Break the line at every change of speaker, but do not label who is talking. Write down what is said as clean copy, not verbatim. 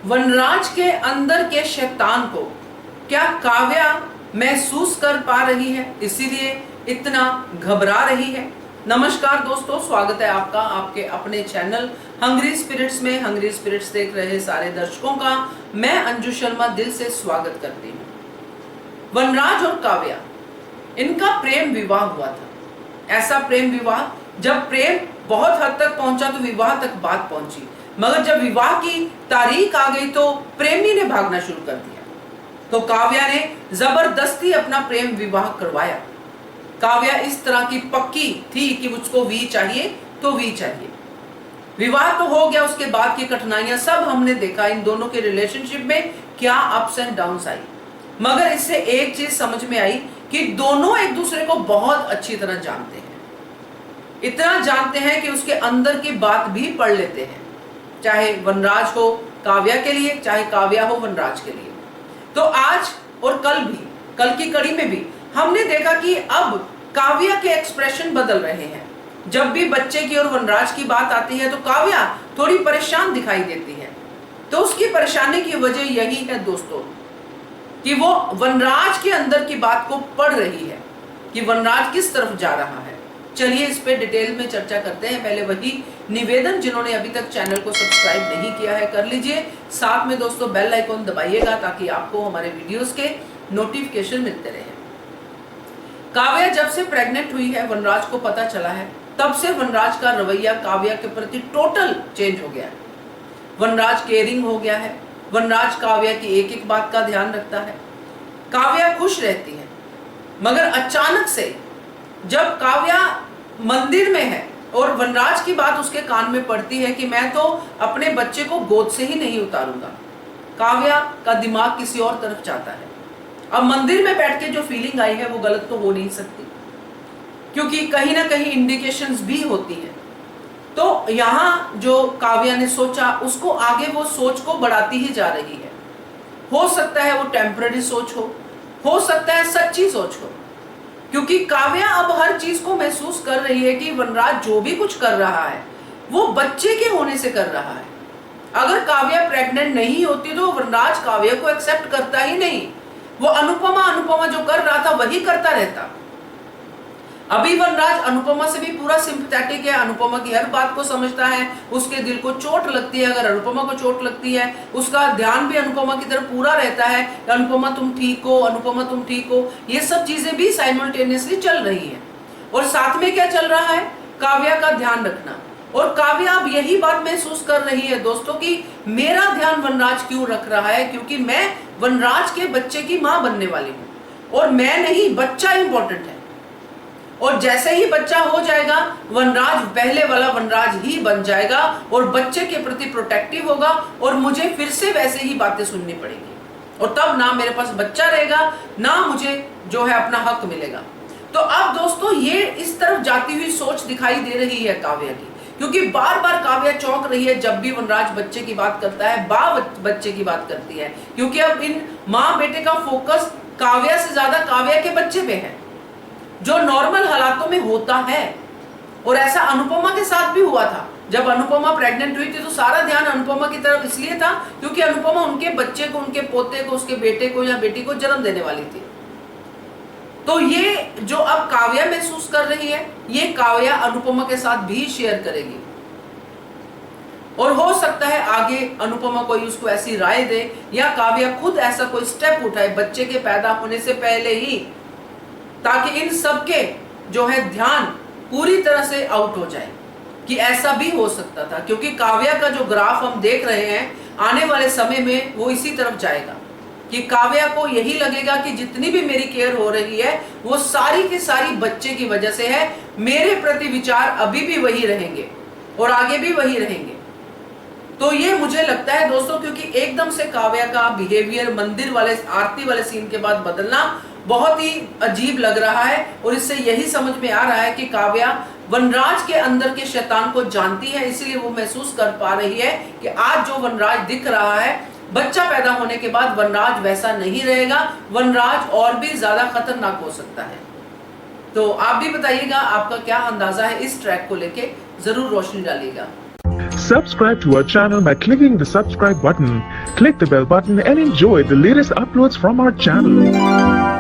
वनराज के अंदर के शैतान को क्या काव्या महसूस कर पा रही है, इसीलिए इतना घबरा रही है। नमस्कार दोस्तों, स्वागत है आपका आपके अपने चैनल हंग्री स्पिरिट्स में। हंग्री स्पिरिट्स देख रहे सारे दर्शकों का मैं अंजू शर्मा दिल से स्वागत करती हूँ। वनराज और काव्या, इनका प्रेम विवाह हुआ था। ऐसा प्रेम विवाह, जब प्रेम बहुत हद तक पहुंचा तो विवाह तक बात पहुंची, मगर जब विवाह की तारीख आ गई तो प्रेमी ने भागना शुरू कर दिया। तो काव्या ने जबरदस्ती अपना प्रेम विवाह करवाया। काव्या इस तरह की पक्की थी कि मुझको वी चाहिए तो वी चाहिए। विवाह तो हो गया, उसके बाद की कठिनाइयां सब हमने देखा। इन दोनों के रिलेशनशिप में क्या अप्स एंड डाउन्स आई, मगर इससे एक चीज समझ में आई कि दोनों एक दूसरे को बहुत अच्छी तरह जानते हैं। इतना जानते हैं कि उसके अंदर की बात भी पढ़ लेते हैं, चाहे वनराज हो काव्या के लिए, चाहे काव्या हो वनराज के लिए। तो आज और कल भी, कल की कड़ी में भी हमने देखा कि अब काव्या के एक्सप्रेशन बदल रहे हैं। जब भी बच्चे की और वनराज की बात आती है तो काव्या थोड़ी परेशान दिखाई देती है। तो उसकी परेशानी की वजह यही है दोस्तों कि वो वनराज के अंदर की बात को पढ़ रही है कि वनराज किस तरफ जा रहा है। चलिए इस पे डिटेल में चर्चा करते हैं। पहले वही निवेदन, जिन्होंने अभी तक चैनल को सब्सक्राइब नहीं किया है कर लीजिए। साथ में दोस्तों बेल आइकॉन दबाइएगा ताकि आपको हमारे वीडियोस के नोटिफिकेशन मिलते रहे। काव्या जब से प्रेग्नेंट हुई है, वनराज को पता चला है, तब से वनराज का रवैया काव्या के प्रति टोटल चेंज हो गया है। वनराज केयरिंग हो गया है। वनराज काव्या की एक एक बात का ध्यान रखता है। काव्या खुश रहती है, मगर अचानक से जब काव्या मंदिर में है और वनराज की बात उसके कान में पड़ती है कि मैं तो अपने बच्चे को गोद से ही नहीं उतारूंगा, काव्या का दिमाग किसी और तरफ जाता है। अब मंदिर में बैठ के जो फीलिंग आई है वो गलत तो हो नहीं सकती, क्योंकि कहीं ना कहीं इंडिकेशंस भी होती है। तो यहाँ जो काव्या ने सोचा, उसको आगे वो सोच को बढ़ाती ही जा रही है। हो सकता है वो टेम्पररी सोच हो सकता है सच्ची सोच हो, क्योंकि काव्या अब हर चीज को महसूस कर रही है कि वनराज जो भी कुछ कर रहा है वो बच्चे के होने से कर रहा है। अगर काव्या प्रेग्नेंट नहीं होती तो वनराज काव्या को एक्सेप्ट करता ही नहीं। वो अनुपमा जो कर रहा था वही करता रहता। अभी वनराज अनुपमा से भी पूरा सिंपैथेटिक है, अनुपमा की हर बात को समझता है। उसके दिल को चोट लगती है, अगर अनुपमा को चोट लगती है उसका ध्यान भी अनुपमा की तरफ पूरा रहता है कि अनुपमा तुम ठीक हो, अनुपमा तुम ठीक हो। ये सब चीजें भी साइमल्टेनियसली चल रही है। और साथ में क्या चल रहा है, काव्या का ध्यान रखना। और काव्या अब यही बात महसूस कर रही है दोस्तों कि मेरा ध्यान वनराज क्यों रख रहा है, क्योंकि मैं वनराज के बच्चे की मां बनने वाली हूं और मैं नहीं, बच्चा इंपॉर्टेंट है। और जैसे ही बच्चा हो जाएगा वनराज पहले वाला वनराज ही बन जाएगा और बच्चे के प्रति प्रोटेक्टिव होगा और मुझे फिर से वैसे ही बातें सुननी पड़ेगी। और तब ना मेरे पास बच्चा रहेगा, ना मुझे जो है अपना हक मिलेगा। तो अब दोस्तों ये इस तरफ जाती हुई सोच दिखाई दे रही है काव्या की, क्योंकि बार बार काव्या चौंक रही है जब भी वनराज बच्चे की बात करता है, बच्चे की बात करती है। क्योंकि अब इन माँ बेटे का फोकस काव्या से ज्यादा काव्या के बच्चे पे है, जो नॉर्मल हालातों में होता है। और ऐसा अनुपमा के साथ भी हुआ था। जब अनुपमा प्रेग्नेंट हुई थी तो सारा ध्यान अनुपमा की तरफ इसलिए था क्योंकि अनुपमा उनके बच्चे को, उनके पोते को, उसके बेटे को या बेटी को जन्म देने वाली थी। तो ये जो अब काव्या महसूस कर रही है, ये काव्या अनुपमा के साथ भी शेयर करेगी। और हो सकता है आगे अनुपमा कोई उसको ऐसी राय दे या काव्या खुद ऐसा कोई स्टेप उठाए बच्चे के पैदा होने से पहले ही, ताकि इन सबके जो है ध्यान पूरी तरह से आउट हो जाए। कि ऐसा भी हो सकता था, क्योंकि काव्या का जो ग्राफ हम देख रहे हैं आने वाले समय में वो इसी तरफ जाएगा कि काव्या को यही लगेगा कि जितनी भी मेरी केयर हो रही है वो सारी की सारी बच्चे की वजह से है। मेरे प्रति विचार अभी भी वही रहेंगे और आगे भी वही रहेंगे। तो ये मुझे लगता है दोस्तों, क्योंकि एकदम से काव्या का बिहेवियर मंदिर वाले आरती वाले सीन के बाद बदलना बहुत ही अजीब लग रहा है। और इससे यही समझ में आ रहा है कि काव्या वनराज के अंदर के शैतान को जानती है, इसीलिए वो महसूस कर पा रही है कि आज जो वनराज दिख रहा है, बच्चा पैदा होने के बाद वनराज वैसा नहीं रहेगा, वनराज और भी ज्यादा खतरनाक हो सकता है। तो आप भी बताइएगा आपका क्या अंदाजा है इस ट्रैक को लेके, जरूर रोशनी डालिएगा।
Subscribe to our channel by clicking the subscribe button. Click the bell button and enjoy the latest uploads from our channel.